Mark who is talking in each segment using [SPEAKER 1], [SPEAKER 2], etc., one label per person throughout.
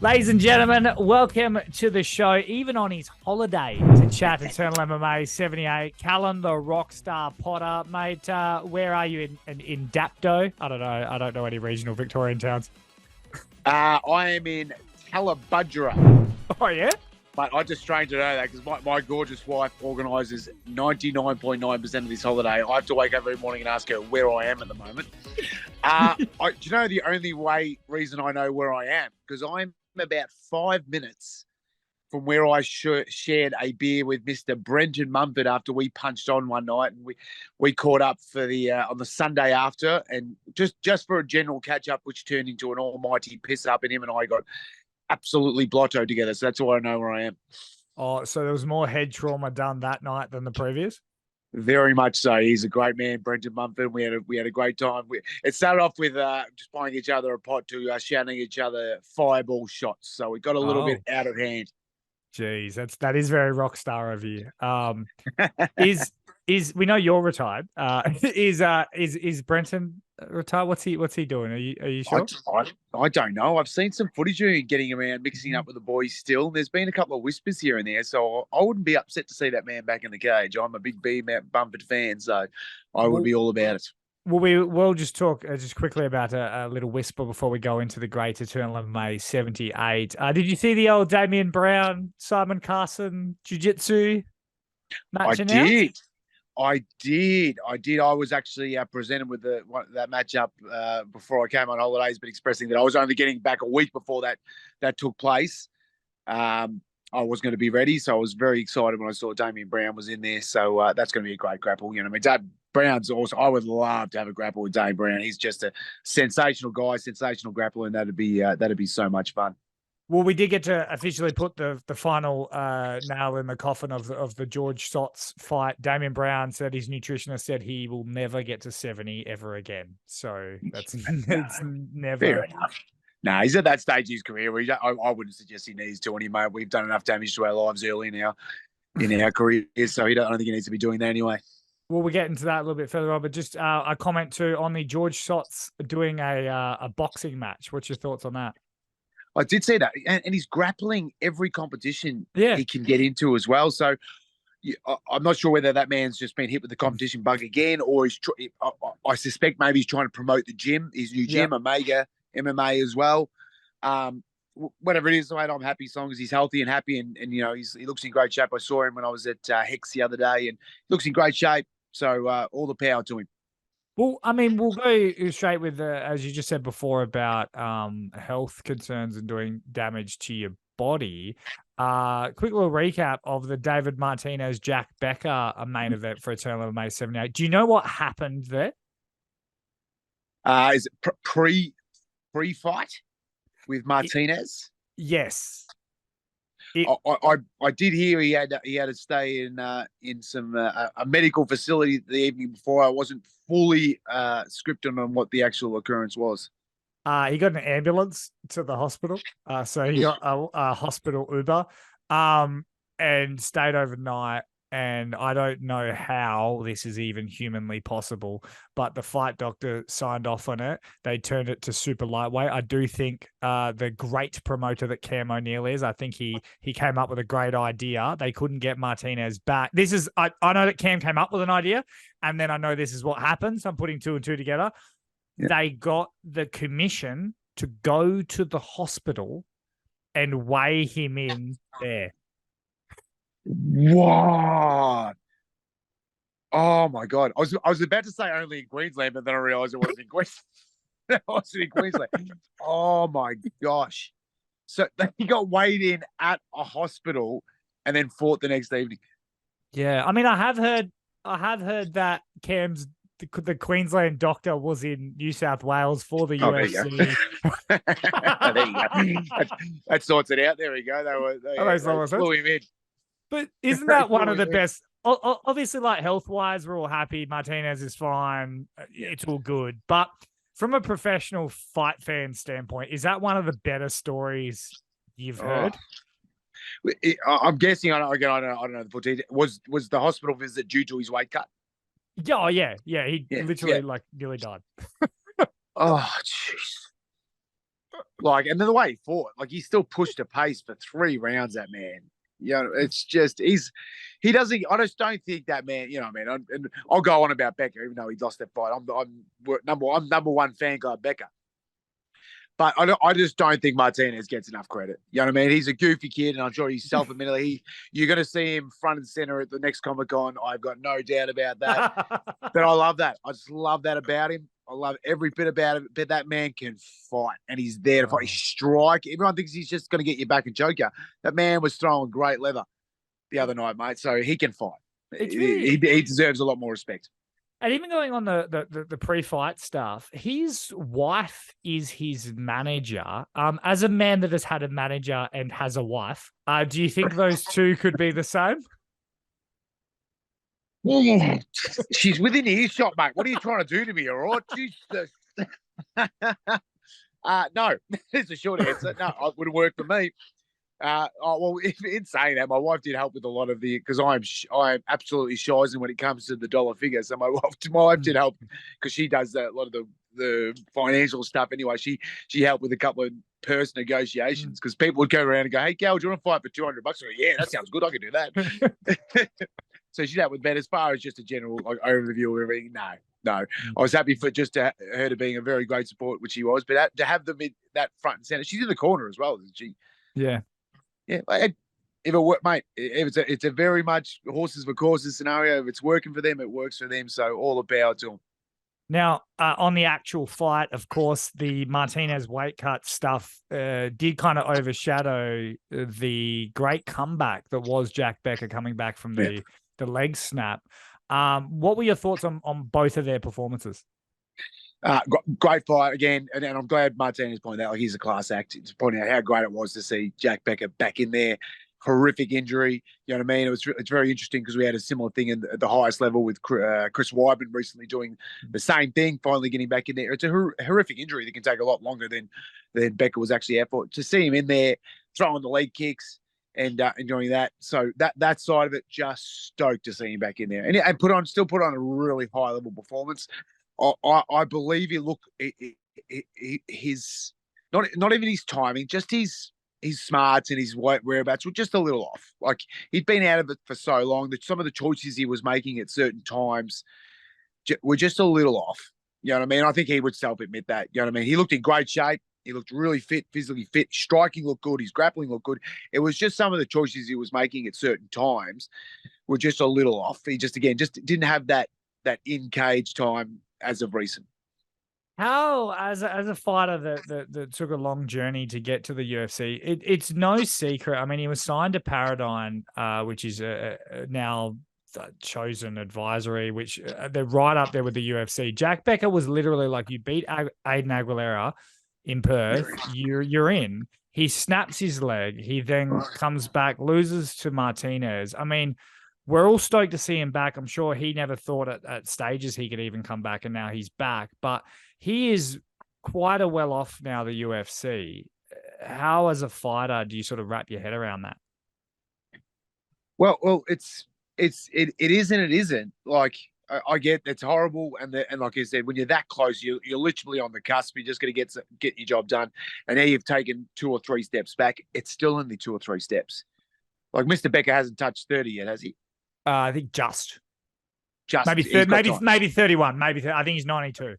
[SPEAKER 1] Ladies and gentlemen, welcome to the show. Even on his holiday to chat Eternal MMA 78, Callan The Rockstar Potter. Mate, where are you in Dapto? I don't know. I don't know any regional Victorian towns.
[SPEAKER 2] I am in Talabudgera.
[SPEAKER 1] Oh, yeah?
[SPEAKER 2] But I just strange to know that because my gorgeous wife organises 99.9% of this holiday. I have to wake up every morning and ask her where I am at the moment. Do you know the only reason I know where I am? Because I'm about 5 minutes from where I shared a beer with Mr. Brenton Mumford after we punched on one night, and we caught up for the on the Sunday after, and just for a general catch up, which turned into an almighty piss up, and him and I got absolutely blotto together. So that's why I know where I am.
[SPEAKER 1] Oh, so there was more head trauma done that night than the previous?
[SPEAKER 2] Very much so. He's a great man, Brenton Mumford. We had a great time. It started off with just buying each other a pot to shouting each other fireball shots. So we got a little bit out of hand.
[SPEAKER 1] Jeez, that is very rock star of you. Is we know you're retired? Is Brenton retired? What's he doing? Are you sure?
[SPEAKER 2] I don't know. I've seen some footage of him getting around, mixing up with the boys still. There's been a couple of whispers here and there, so I wouldn't be upset to see that man back in the cage. I'm a big B Bumford fan, so I would be all about it.
[SPEAKER 1] Well, we'll just talk just quickly about a little whisper before we go into the great Eternal MMA 78. Did you see the old Damien Brown, Simon Carson jiu-jitsu match announced?
[SPEAKER 2] I did. I was actually presented with that matchup before I came on holidays, but expressing that I was only getting back a week before that took place. I was going to be ready, so I was very excited when I saw Damien Brown was in there. So that's going to be a great grapple. You know, I mean, Brown's awesome. I would love to have a grapple with Dave Brown. He's just a sensational guy, sensational grappler, and that'd be so much fun.
[SPEAKER 1] Well, we did get to officially put the final nail in the coffin of the George Sots fight. Damien Brown said his nutritionist said he will never get to 70 ever again. So that's it's never.
[SPEAKER 2] Fair enough. No, he's at that stage of his career where I wouldn't suggest he needs to anymore. We've done enough damage to our lives early in our careers, so I don't think he needs to be doing that anyway.
[SPEAKER 1] Well, we'll get into that a little bit further on, but just a comment too on the George Sots doing a boxing match. What's your thoughts on that?
[SPEAKER 2] I did see that, and he's grappling every competition he can get into as well. So I'm not sure whether that man's just been hit with the competition bug again, or I suspect maybe he's trying to promote the gym, his new gym, Omega MMA as well. Whatever it is, mate, I'm happy as long as he's healthy and happy, and you know he looks in great shape. I saw him when I was at Hex the other day, and he looks in great shape. So all the power to him.
[SPEAKER 1] Well, I mean, we'll go straight with as you just said before about health concerns and doing damage to your body. Quick little recap of the David Martinez Jack Becker main event for Eternal MMA 78. Do you know what happened there?
[SPEAKER 2] Is it pre-fight with Martinez?
[SPEAKER 1] Yes.
[SPEAKER 2] I did hear he had to stay in some a medical facility the evening before. I wasn't fully scripted on what the actual occurrence was.
[SPEAKER 1] He got an ambulance to the hospital, so he got a hospital Uber, and stayed overnight. And I don't know how this is even humanly possible, but the fight doctor signed off on it. They turned it to super lightweight. I do think the great promoter that Cam O'Neill is, I think he came up with a great idea. They couldn't get Martinez back. I know that Cam came up with an idea, and then I know this is what happened. So I'm putting two and two together. Yeah. They got the commission to go to the hospital and weigh him in there.
[SPEAKER 2] What? Oh my God! I was about to say only in Queensland, but then I realised it wasn't in Queensland. It wasn't in Queensland. Oh my gosh! So he got weighed in at a hospital and then fought the next evening.
[SPEAKER 1] Yeah, I mean, I have heard that Cam's the Queensland doctor was in New South Wales for the UFC.
[SPEAKER 2] There you go. That sorts it out. There we go. They flew him in.
[SPEAKER 1] But isn't that one of the best? Obviously, like health-wise, we're all happy. Martinez is fine. It's all good. But from a professional fight fan standpoint, is that one of the better stories you've heard?
[SPEAKER 2] I'm guessing. I don't know the full detail. Was the hospital visit due to his weight cut?
[SPEAKER 1] Oh yeah. He literally like nearly died.
[SPEAKER 2] Oh jeez. Like, and then the way he fought, like he still pushed a pace for 3 rounds. That man, you know, it's just he doesn't. I just don't think that man. You know, what I mean, and I'll go on about Becker, even though he lost that fight. I'm number one fan guy Becker. But I just don't think Martinez gets enough credit. You know what I mean? He's a goofy kid, and I'm sure he's self-admittedly. You're going to see him front and center at the next Comic-Con. I've got no doubt about that. But I love that. I just love that about him. I love every bit about it. But that man can fight, and he's there to fight. He strike. Everyone thinks he's just going to get you back and choke you. That man was throwing great leather the other night, mate. So he can fight. He deserves a lot more respect.
[SPEAKER 1] And even going on the pre-fight stuff, his wife is his manager. As a man that has had a manager and has a wife, do you think those two could be the same?
[SPEAKER 2] She's within earshot, mate. What are you trying to do to me, all right? Jesus. No, it's a short answer. No, it wouldn't work for me. Well, in saying that, my wife did help with a lot of because I'm absolutely shizen when it comes to the dollar figure. So my wife did help because she does a lot of the financial stuff. Anyway, she helped with a couple of purse negotiations because people would go around and go, "Hey, Gal, do you want to fight for $200?" I go, "Yeah, that sounds good. I can do that." So she helped with that. As far as just a general overview of everything, no. I was happy for just her to being a very great support, which she was, but to have them in that front and center, she's in the corner as well, isn't she?
[SPEAKER 1] Yeah.
[SPEAKER 2] Yeah, if it works, mate, it's a very much horses for courses scenario. If it's working for them, it works for them. So all the power to them.
[SPEAKER 1] Now, on the actual fight, of course, the Martinez weight cut stuff did kind of overshadow the great comeback that was Jack Becker coming back from the leg snap. What were your thoughts on both of their performances?
[SPEAKER 2] Great fight again, and I'm glad Martinez pointed out like he's a class act. It's pointing out how great it was to see Jack Becker back in there. Horrific injury, you know what I mean? It's very interesting because we had a similar thing at the highest level with Chris Weidman recently doing the same thing, finally getting back in there. It's a horrific injury that can take a lot longer than Becker was actually out for. To see him in there throwing the leg kicks and enjoying that, so that side of it, just stoked to see him back in there and still put on a really high level performance. I believe he looked his not even his timing, just his smarts and his whereabouts were just a little off. Like he'd been out of it for so long that some of the choices he was making at certain times were just a little off. You know what I mean? I think he would self-admit that. You know what I mean? He looked in great shape. He looked really fit, physically fit. Striking looked good. His grappling looked good. It was just some of the choices he was making at certain times were just a little off. He just didn't have that in-cage time as of recent.
[SPEAKER 1] How, as a fighter that took a long journey to get to the UFC, it's no secret. I mean, he was signed to Paradigm, which is now chosen advisory, which they're right up there with the UFC. Jack Becker was literally like, you beat Aiden Aguilera in Perth, you're in. He snaps his leg. He then comes back, loses to Martinez. I mean, we're all stoked to see him back. I'm sure he never thought at stages he could even come back, and now he's back. But he is quite a well off now, the UFC. How, as a fighter, do you sort of wrap your head around that?
[SPEAKER 2] Well, it is and it isn't. Like I get it's horrible, and like I said, when you're that close, you're literally on the cusp. You're just going to get your job done, and now you've taken 2 or 3 steps back. It's still only 2 or 3 steps. Like Mr. Becker hasn't touched 30 yet, has he?
[SPEAKER 1] I think just maybe 31. I think he's 92.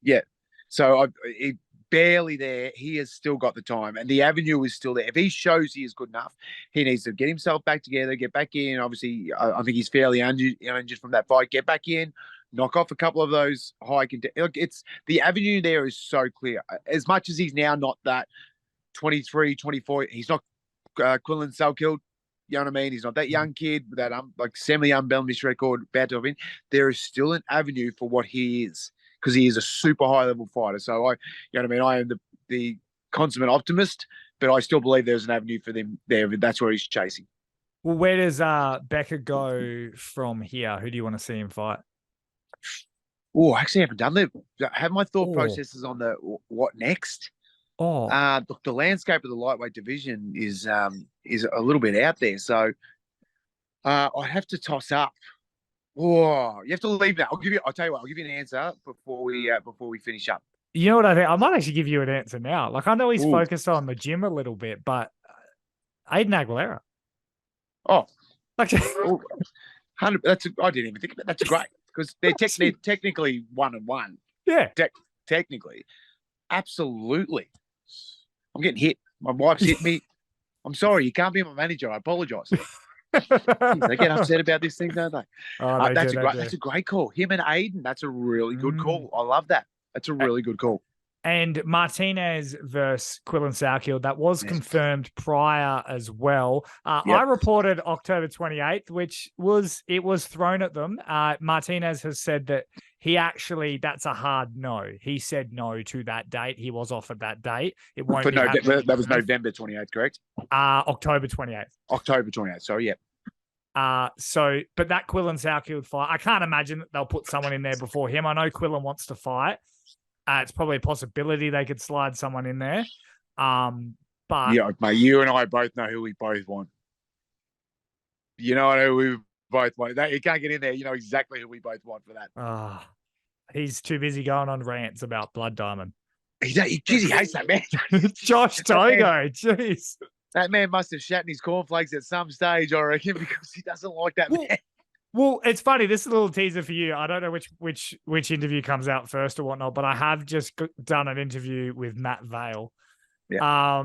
[SPEAKER 2] Yeah. So he barely there. He has still got the time, and the avenue is still there. If he shows he is good enough, he needs to get himself back together, get back in. Obviously, I think he's fairly uninjured from that fight. Get back in, knock off a couple of those high. Look, it's the avenue there is so clear. As much as he's now not that 23, 24, he's not Quillan Salkilld. You know what I mean? He's not that young kid with that like semi-unblemished record about to have been. There is still an avenue for what he is because he is a super high-level fighter. So you know what I mean? I am the consummate optimist, but I still believe there's an avenue for them there. That's where he's chasing.
[SPEAKER 1] Well, where does Becker go from here? Who do you want to see him fight?
[SPEAKER 2] Oh, actually, I haven't done that. I have my thought processes on the what next. The landscape of the lightweight division is a little bit out there. So I have to toss up. Oh, you have to leave that. I'll tell you what. I'll give you an answer before we finish up.
[SPEAKER 1] You know what I think? I might actually give you an answer now. Like, I know he's
[SPEAKER 2] Ooh.
[SPEAKER 1] focused on the gym a little bit, but Aiden Aguilera.
[SPEAKER 2] Oh,
[SPEAKER 1] Like,
[SPEAKER 2] ooh, 100. I didn't even think of it. That's great because they're technically 1-1.
[SPEAKER 1] yeah.
[SPEAKER 2] Technically, absolutely. I'm getting hit. My wife's hit me. I'm sorry. You can't be my manager. I apologize. Jeez, they get upset about this thing, don't they?
[SPEAKER 1] Oh, they do.
[SPEAKER 2] That's a great call. Him and Aiden. That's a really good
[SPEAKER 1] Mm.
[SPEAKER 2] call. I love that. That's a really good call.
[SPEAKER 1] And Martinez versus Quillan Salkilld, that was
[SPEAKER 2] Yes.
[SPEAKER 1] confirmed prior as well.
[SPEAKER 2] Yep.
[SPEAKER 1] I reported October 28th, which was thrown at them. Martinez has said that that's a hard no. He said no to that date. He was offered that date. It won't be happening.
[SPEAKER 2] That was November 28th, correct?
[SPEAKER 1] October 28th.
[SPEAKER 2] October 28th. Sorry, yeah.
[SPEAKER 1] But that Quillan Salkilld fight, I can't imagine that they'll put someone in there before him. I know Quillan wants to fight. It's probably a possibility they could slide someone in there. But
[SPEAKER 2] yeah, mate, you and I both know who we both want. You know who we both want. You can't get in there. You know exactly who we both want for that.
[SPEAKER 1] He's too busy going on rants about Blood Diamond.
[SPEAKER 2] He hates that man.
[SPEAKER 1] Josh Togo, jeez.
[SPEAKER 2] That man must have shat in his cornflakes at some stage, I reckon, because he doesn't like that man.
[SPEAKER 1] Well, it's funny. This is a little teaser for you. I don't know which interview comes out first or whatnot, but I have just done an interview with Matt Vale.
[SPEAKER 2] Yeah.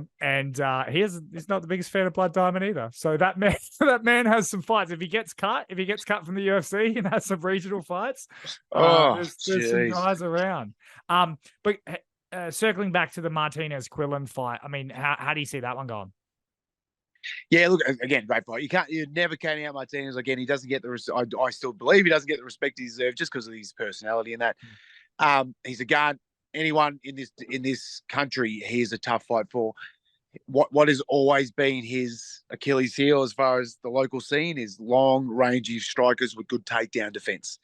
[SPEAKER 1] He's not the biggest fan of Blood Diamond either. So that man has some fights. If he gets cut from the UFC and has some regional fights, there's some guys around. But circling back to the Martinez Quillan fight, I mean, how do you see that one going?
[SPEAKER 2] Yeah, look, again, great fight. You never count out Martinez. Again, he doesn't get the I still believe he doesn't get the respect he deserves just because of his personality and that. He's a gun. Anyone in this country, he's a tough fight for. What has always been his Achilles heel as far as the local scene is long, rangy strikers with good takedown defense.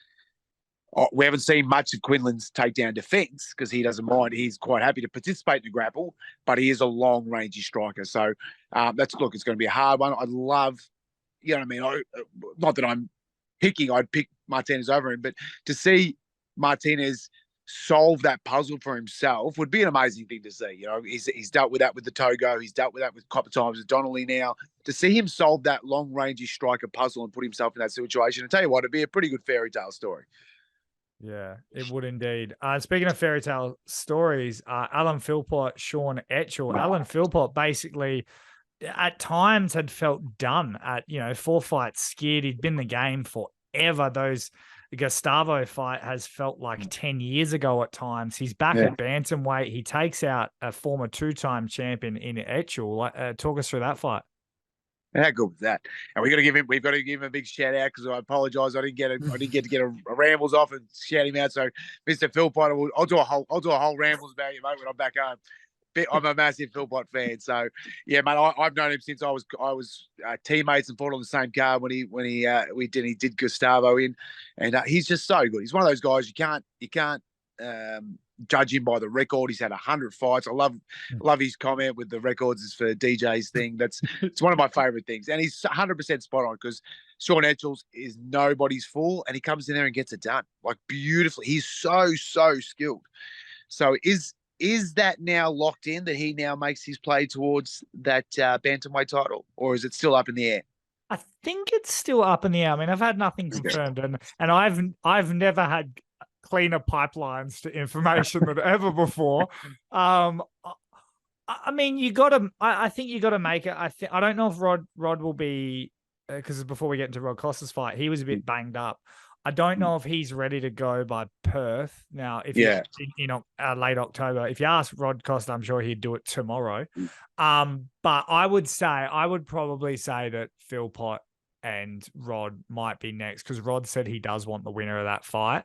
[SPEAKER 2] We haven't seen much of Quinlan's takedown defense because he doesn't mind. He's quite happy to participate in the grapple, but he is a long, rangy striker. So it's going to be a hard one. I'd love, you know what I mean? Not that I'm picking, I'd pick Martinez over him, but to see Martinez solve that puzzle for himself would be an amazing thing to see. You know, he's dealt with that with the Togo. He's dealt with that with a couple of times with Donnelly now. To see him solve that long, rangy striker puzzle and put himself in that situation, I tell you what, it'd be a pretty good fairy tale story.
[SPEAKER 1] Yeah, it would indeed. Speaking of fairy tale stories, Alan Philpott, Shaun, Etchell. Alan Philpott basically at times had felt done at, 4 fights skid. He'd been in the game forever. The Gustavo fight has felt like 10 years ago at times. He's back at bantamweight. He takes out a former 2-time champion in Etchell. Talk us through that fight.
[SPEAKER 2] How good was that? And we've got to give him a big shout out because I apologise. I didn't get to get a rambles off and shout him out. So, Mr. Philpott, I'll do a whole rambles about you, mate, when I'm back home. I'm a massive Philpott fan. So, yeah, mate, I've known him since I was teammates and fought on the same card when he did Gustavo in, and he's just so good. He's one of those guys you can't judge him by the record. He's had 100 fights. I love his comment with the records is for DJ's thing. It's one of my favorite things. And he's 100% spot on because Shaun Etchell is nobody's fool and he comes in there and gets it done like beautifully. He's so skilled. So is that now locked in that he now makes his play towards that bantamweight title, or is it still up in the air?
[SPEAKER 1] I think it's still up in the air. I mean, I've had nothing confirmed, and I've never had cleaner pipelines to information than ever before. I mean, I think you got to make it. I don't know if Rod will be, because before we get into Rod Costa's fight, he was a bit banged up. I don't know if he's ready to go by Perth now. If in late October, if you ask Rod Costa, I'm sure he'd do it tomorrow. But I would probably say that Philpott and Rod might be next because Rod said he does want the winner of that fight.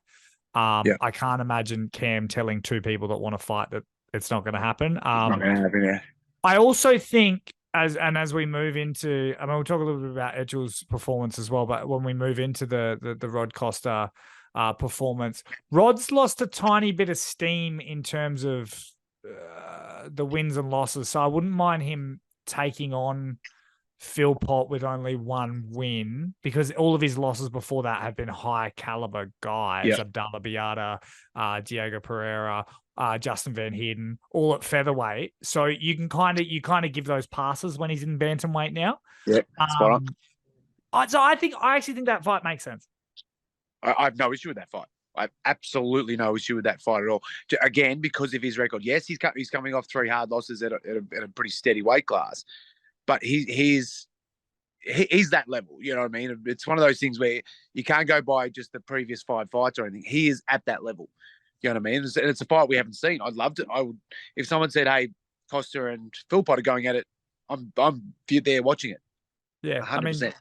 [SPEAKER 1] I can't imagine Cam telling 2 people that want to fight that it's not going to happen.
[SPEAKER 2] Not going to happen, yeah.
[SPEAKER 1] I also think as we move into, I mean, we'll talk a little bit about Etchell's performance as well, but when we move into the Rod Costa performance, Rod's lost a tiny bit of steam in terms of the wins and losses. So I wouldn't mind him taking on Philpott with only one win, because all of his losses before that have been high caliber guys,
[SPEAKER 2] Yeah.
[SPEAKER 1] Abdallah Biata, Diego Pereira, Justin Van Heerden, all at featherweight. So you kind of give those passes when he's in bantamweight now.
[SPEAKER 2] Yeah, spot on.
[SPEAKER 1] So I actually think that fight makes sense.
[SPEAKER 2] I have no issue with that fight. I have absolutely no issue with that fight at all. Again, because of his record. Yes, he's coming off 3 hard losses at a pretty steady weight class, but he's that level. You know what I mean? It's one of those things where you can't go by just the previous 5 fights or anything. He is at that level. You know what I mean? It's a fight we haven't seen. I'd love to. I would, if someone said, "Hey, Costa and Philpott are going at it," I'm there watching it.
[SPEAKER 1] Yeah,
[SPEAKER 2] 100%.
[SPEAKER 1] I mean,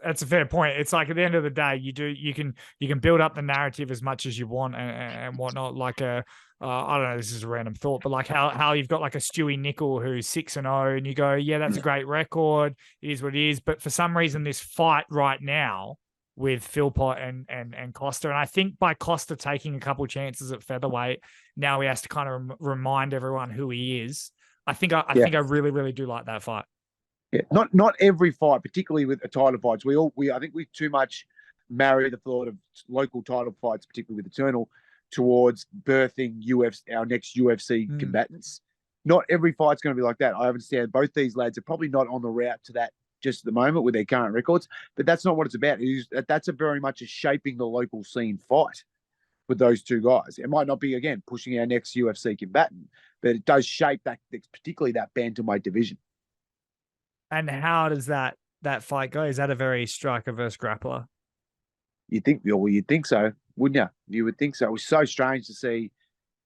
[SPEAKER 1] that's a fair point. It's like at the end of the day, you can build up the narrative as much as you want and whatnot. Like I don't know, this is a random thought, but like how you've got like a Stewie Nickel who's 6-0, and you go, yeah, that's a great record. It is what it is. But for some reason, this fight right now with Philpott and Costa, and I think by Costa taking a couple chances at featherweight, now he has to kind of remind everyone who he is. I think I really do like that fight.
[SPEAKER 2] Yeah, not every fight, particularly with the title fights. I think we too much marry the thought of local title fights, particularly with Eternal, towards birthing our next UFC combatants. Not every fight's going to be like that. I understand both these lads are probably not on the route to that just at the moment with their current records, but that's not what it's about. That's a very much a shaping the local scene fight with those two guys. It might not be, again, pushing our next UFC combatant, but it does shape that, particularly that bantamweight division.
[SPEAKER 1] And how does that fight go? Is that a very striker versus grappler?
[SPEAKER 2] You'd think so, wouldn't you? You would think so. It was so strange to see,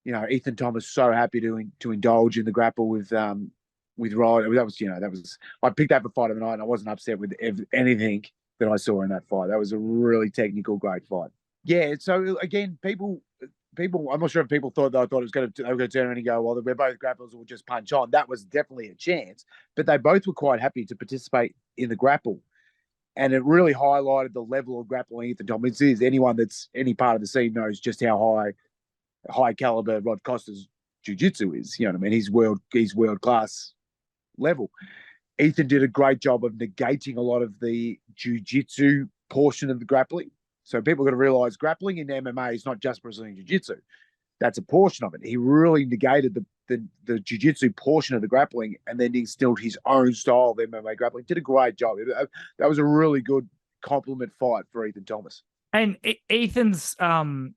[SPEAKER 2] Ethan Thomas so happy to indulge in the grapple with Rod. That was I picked that for fight of the night, and I wasn't upset with anything that I saw in that fight. That was a really technical, great fight. Yeah. So again, people, I'm not sure if people thought they were going to turn around and go, well, we're both grapplers, will just punch on. That was definitely a chance, but they both were quite happy to participate in the grapple. And it really highlighted the level of grappling Ethan Thomas is. Anyone that's any part of the scene knows just how high caliber Rod Costa's jiu-jitsu is. You know what I mean? He's world class level. Ethan did a great job of negating a lot of the jiu-jitsu portion of the grappling. So people got to realize grappling in MMA is not just Brazilian jiu-jitsu. That's a portion of it. He really negated the jiu-jitsu portion of the grappling and then instilled his own style of MMA grappling. Did a great job. That was a really good compliment fight for Ethan Thomas.
[SPEAKER 1] And Ethan's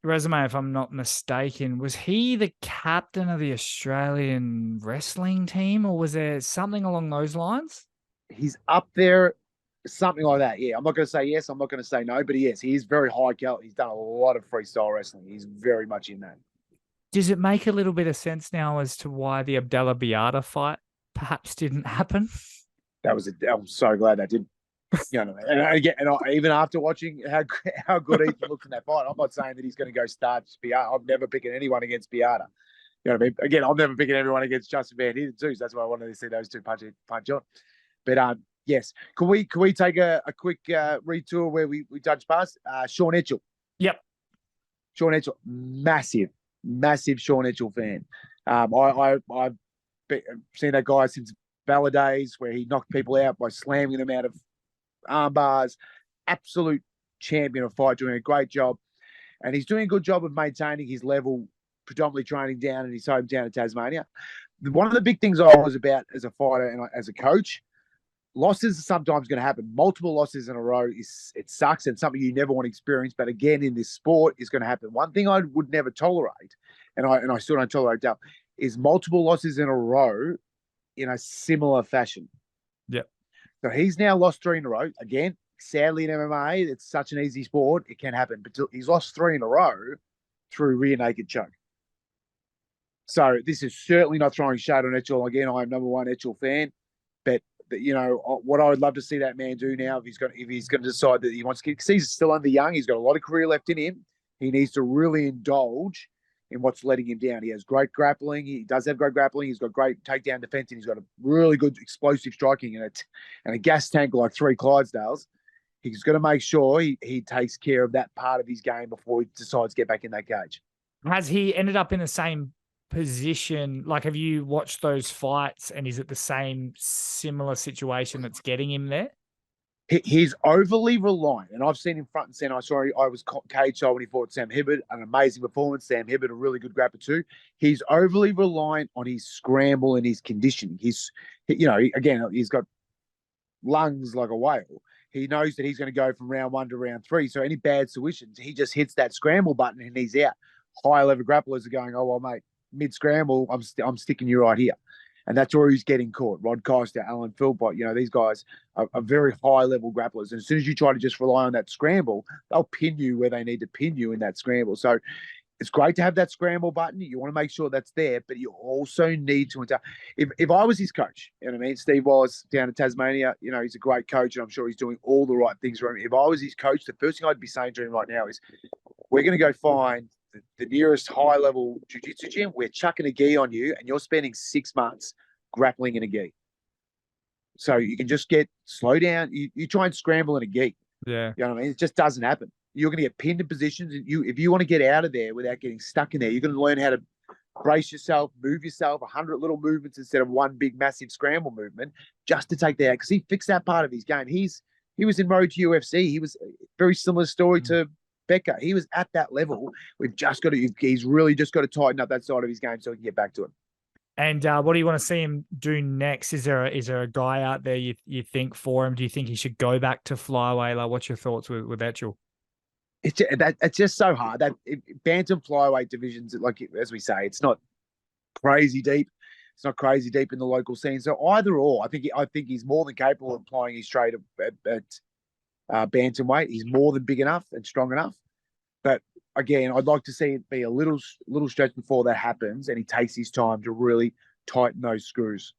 [SPEAKER 1] resume, if I'm not mistaken, was he the captain of the Australian wrestling team, or was there something along those lines?
[SPEAKER 2] He's up there. Something like that, yeah. I'm not going to say yes. I'm not going to say no, but he is very high caliber. He's done a lot of freestyle wrestling. He's very much in that.
[SPEAKER 1] Does it make a little bit of sense now as to why the Abdallah Biata fight perhaps didn't happen?
[SPEAKER 2] I'm so glad that didn't. Even after watching how good Ethan looked in that fight, I'm not saying that he's going to go start Biata. I'm never picking anyone against Biata. You know what I mean? Again, I'm never picking everyone against Justin Van Heerden too. So that's why I wanted to see those two punch on. But yes. Can we take a quick retour where we touch past Shaun Etchell?
[SPEAKER 1] Yep.
[SPEAKER 2] Shaun Etchell, massive Shaun Etchell fan. I've seen that guy since Valor days where he knocked people out by slamming them out of arm bars. Absolute champion of fight, doing a great job. And he's doing a good job of maintaining his level, predominantly training down in his hometown of Tasmania. One of the big things I was about as a fighter and as a coach, losses are sometimes going to happen. Multiple losses in a row, it sucks and something you never want to experience. But again, in this sport, is going to happen. One thing I would never tolerate, and I still don't tolerate that, is multiple losses in a row in a similar fashion.
[SPEAKER 1] Yeah.
[SPEAKER 2] So he's now lost 3 in a row. Again, sadly in MMA, it's such an easy sport. It can happen. But he's lost 3 in a row through rear naked choke. So this is certainly not throwing shade on Etchell. Again, I'm number one Etchell fan. But what I would love to see that man do now, if he's going to decide that he wants to, because he's still under young, he's got a lot of career left in him. He needs to really indulge in what's letting him down. He has great grappling. He does have great grappling. He's got great takedown defense, and he's got a really good explosive striking and a gas tank like 3 Clydesdales. He's got to make sure he takes care of that part of his game before he decides to get back in that cage.
[SPEAKER 1] Has he ended up in the same position? Like, have you watched those fights, and is it the same similar situation that's getting him there?
[SPEAKER 2] He's overly reliant, and I've seen him front and center. I was cage side when he fought Sam Hibbert, an amazing performance. Sam Hibbert, a really good grappler too. He's overly reliant on his scramble and his conditioning. He's got lungs like a whale. He knows that he's going to go from round 1 to round 3. So any bad situations, he just hits that scramble button and he's out. High level grapplers are going, oh well, mate, mid scramble, I'm sticking you right here. And that's where he's getting caught. Rod Costa, Alan Philpott, these guys are very high-level grapplers. And as soon as you try to just rely on that scramble, they'll pin you where they need to pin you in that scramble. So it's great to have that scramble button. You want to make sure that's there, but you also need to if I was his coach, you know what I mean? Steve Wallace down in Tasmania, he's a great coach, and I'm sure he's doing all the right things for him. If I was his coach, the first thing I'd be saying to him right now is, we're going to go find the nearest high-level jiu-jitsu gym. We're chucking a gi on you, and you're spending 6 months grappling in a gi. So you can just slow down. You try and scramble in a gi.
[SPEAKER 1] Yeah.
[SPEAKER 2] You know what I mean? It just doesn't happen. You're going to get pinned in positions. And if you want to get out of there without getting stuck in there, you're going to learn how to brace yourself, move yourself, 100 little movements instead of one big, massive scramble movement, just to take that out. Because he fixed that part of his game. He was in road to UFC. He was a very similar story to Becker. He was at that level. He's really just got to tighten up that side of his game so he can get back to it.
[SPEAKER 1] And what do you want to see him do next? Is there a guy out there you think for him? Do you think he should go back to flyweight? Like, what's your thoughts with Etchell?
[SPEAKER 2] It's just so hard. Bantam flyweight divisions, like as we say, it's not crazy deep. It's not crazy deep in the local scene. So either or, I think he's more than capable of applying his trade at bantamweight. He's more than big enough and strong enough. But again, I'd like to see it be a little stretch before that happens, and he takes his time to really tighten those screws.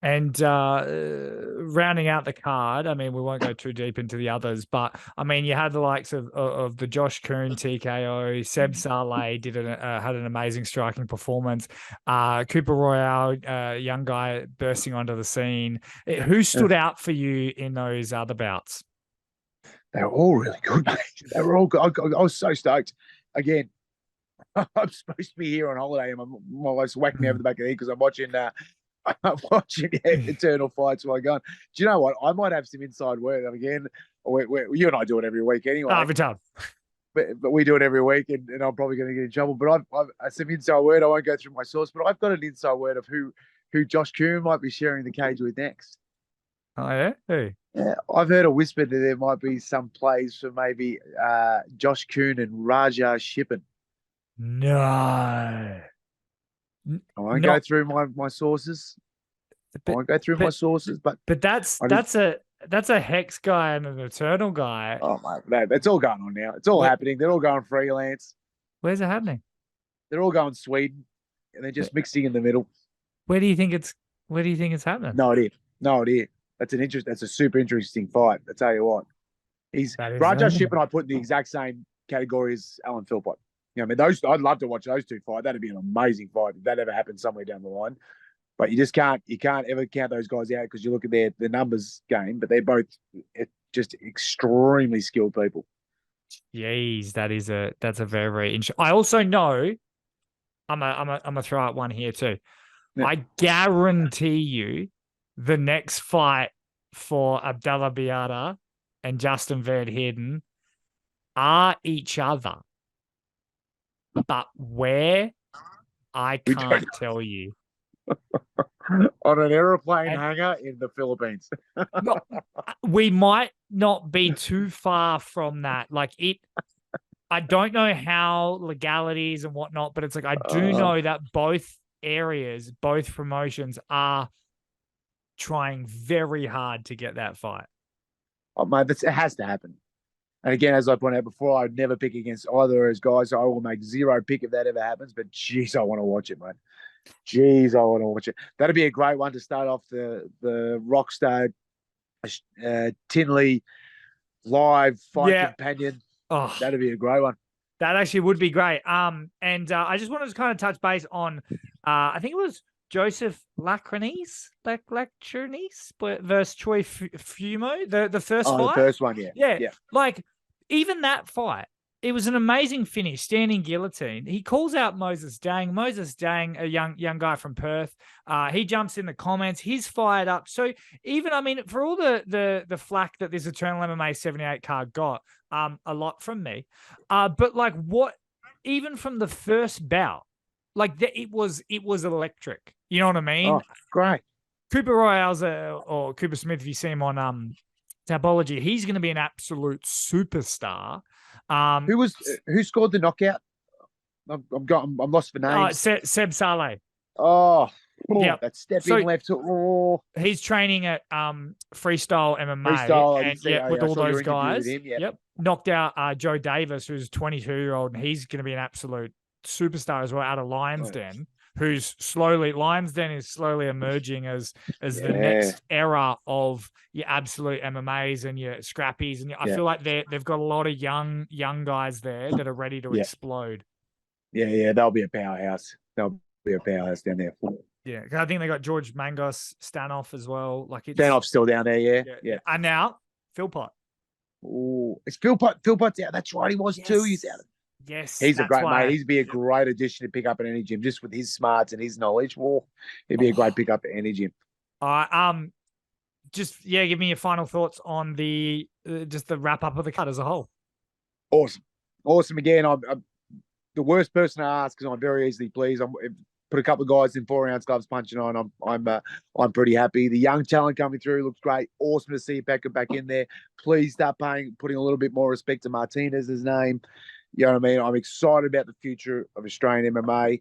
[SPEAKER 1] And rounding out the card, I mean, we won't go too deep into the others, but I mean, you had the likes of the Josh Kuhne TKO, Seb Saleh had an amazing striking performance. Cooper Royale, young guy bursting onto the scene. Who stood out for you in those other bouts?
[SPEAKER 2] They were all really good, mate. They were all good. I was so stoked. Again, I'm supposed to be here on holiday, and my wife's whacked me over the back of the head because I'm watching Eternal fights while going. Do you know what? I might have some inside word. Again, you and I do it every week anyway.
[SPEAKER 1] Every time.
[SPEAKER 2] But we do it every week, and I'm probably going to get in trouble. But I've some inside word. I won't go through my source, but I've got an inside word of who Josh Kuhne might be sharing the cage with next.
[SPEAKER 1] Oh, yeah? Who?
[SPEAKER 2] Yeah, I've heard a whisper that there might be some plays for maybe Josh Kuhne and Raja Shippen.
[SPEAKER 1] No.
[SPEAKER 2] I won't go through my sources. But that's
[SPEAKER 1] a Hex guy and an Eternal guy.
[SPEAKER 2] Oh my, that's all going on now. It's all happening. They're all going freelance. Where's
[SPEAKER 1] it happening?
[SPEAKER 2] They're all going Sweden, and they're just mixing in the middle.
[SPEAKER 1] Where do you think it's happening?
[SPEAKER 2] No idea. That's a super interesting fight. I tell you what, Raja Shippen. I put in the exact same category as Alan Philpott. I'd love to watch those two fight. That'd be an amazing fight if that ever happened somewhere down the line. But you can't ever count those guys out because you look at their numbers game. But they're both just extremely skilled people.
[SPEAKER 1] Jeez, that's a very, very interesting. I also know, I'm gonna throw out one here too. Yeah. I guarantee you, the next fight for Abdallah Biada and Justin Verheiden are each other. But where, I can't tell you.
[SPEAKER 2] On an aeroplane hangar in the Philippines.
[SPEAKER 1] We might not be too far from that. I don't know how legalities and whatnot, but it's like I do know that both promotions are trying very hard to get that fight.
[SPEAKER 2] Oh, mate, it has to happen. And again, as I pointed out before, I'd never pick against either of those guys. So I will make zero pick if that ever happens. But geez, I want to watch it, mate. Jeez, I want to watch it. That'd be a great one to start off the Rockstar Tinley live fight companion. Oh, that'd be a great one.
[SPEAKER 1] That actually would be great. And I just wanted to kind of touch base on, I think it was Joseph Larcinese versus Troy Fumo, the first fight.
[SPEAKER 2] The first one, yeah.
[SPEAKER 1] Like, even that fight, It was an amazing finish, standing guillotine. He calls out Moses Dang. Moses Dang, a young guy from Perth. He jumps in the comments. He's fired up. So even, I mean, for all the flack that this Eternal MMA 78 card got, a lot from me. But like even from the first bout, like it was electric. You know what I mean?
[SPEAKER 2] Oh, great.
[SPEAKER 1] Cooper Royale's or Cooper Smith, if you see him on Tapology, he's going to be an absolute superstar.
[SPEAKER 2] Who scored the knockout? I'm lost for names.
[SPEAKER 1] Seb Saleh.
[SPEAKER 2] Yeah, that stepping left.
[SPEAKER 1] He's training at Freestyle MMA.
[SPEAKER 2] Freestyle,
[SPEAKER 1] with all those guys.
[SPEAKER 2] With him,
[SPEAKER 1] yep. Knocked out Joe Davis, who's a 22-year-old, and he's going to be an absolute superstar as well out of Lions Den. Lions Den is slowly emerging as the next era of your absolute MMAs and your scrappies. And I feel like they've got a lot of young guys there that are ready to explode.
[SPEAKER 2] Yeah, they'll be a powerhouse. They'll be a powerhouse down there.
[SPEAKER 1] Yeah, because I think they got George Mangos, Stanoff as well.
[SPEAKER 2] Stanoff's still down there, yeah.
[SPEAKER 1] And now Philpott.
[SPEAKER 2] Oh, it's Philpott. Philpott's out. That's right, he was too. He's out.
[SPEAKER 1] Yes,
[SPEAKER 2] he's a great mate. He'd be a great addition to pick up at any gym, just with his smarts and his knowledge. He'd be a great pickup at any gym.
[SPEAKER 1] Give me your final thoughts on the wrap up of the cut as a whole.
[SPEAKER 2] Awesome. Again, I'm the worst person to ask because I'm very easily pleased. Put a couple of guys in 4-ounce gloves punching on. I'm pretty happy. The young talent coming through looks great. Awesome to see Becker back in there. Please start putting a little bit more respect to Martinez's name. You know what I mean? I'm excited about the future of Australian MMA.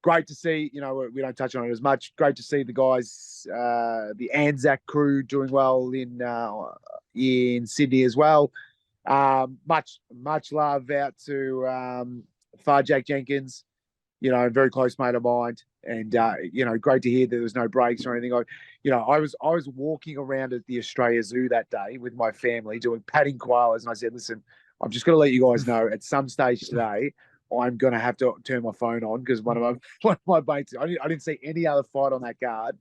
[SPEAKER 2] Great to see, we don't touch on it as much. Great to see the guys, the Anzac crew doing well in Sydney as well. Much love out to Farjak Jenkins, very close mate of mine. And, great to hear that there was no breaks or anything. I was walking around at the Australia Zoo that day with my family doing patting koalas. And I said, listen, I'm just going to let you guys know at some stage today, I'm going to have to turn my phone on because one of my mates, I didn't see any other fight on that card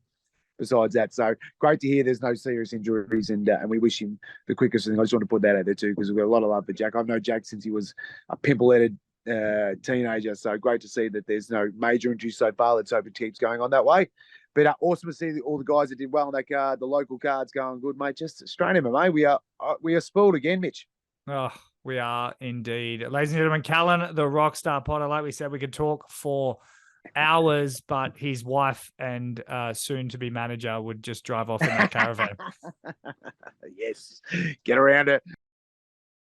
[SPEAKER 2] besides that. So great to hear there's no serious injuries and we wish him the quickest thing. I just want to put that out there too because we've got a lot of love for Jack. I've known Jack since he was a pimple-headed teenager. So great to see that there's no major injuries so far. Let's hope it keeps going on that way. But awesome to see all the guys that did well on that card. The local cards going good, mate. Just Australian MMA. We are spoiled again, Mitch.
[SPEAKER 1] Oh, we are indeed. Ladies and gentlemen, Callan, the Rockstar Potter. Like we said, we could talk for hours, but his wife and soon-to-be manager would just drive off in that caravan.
[SPEAKER 2] Yes. Get around it.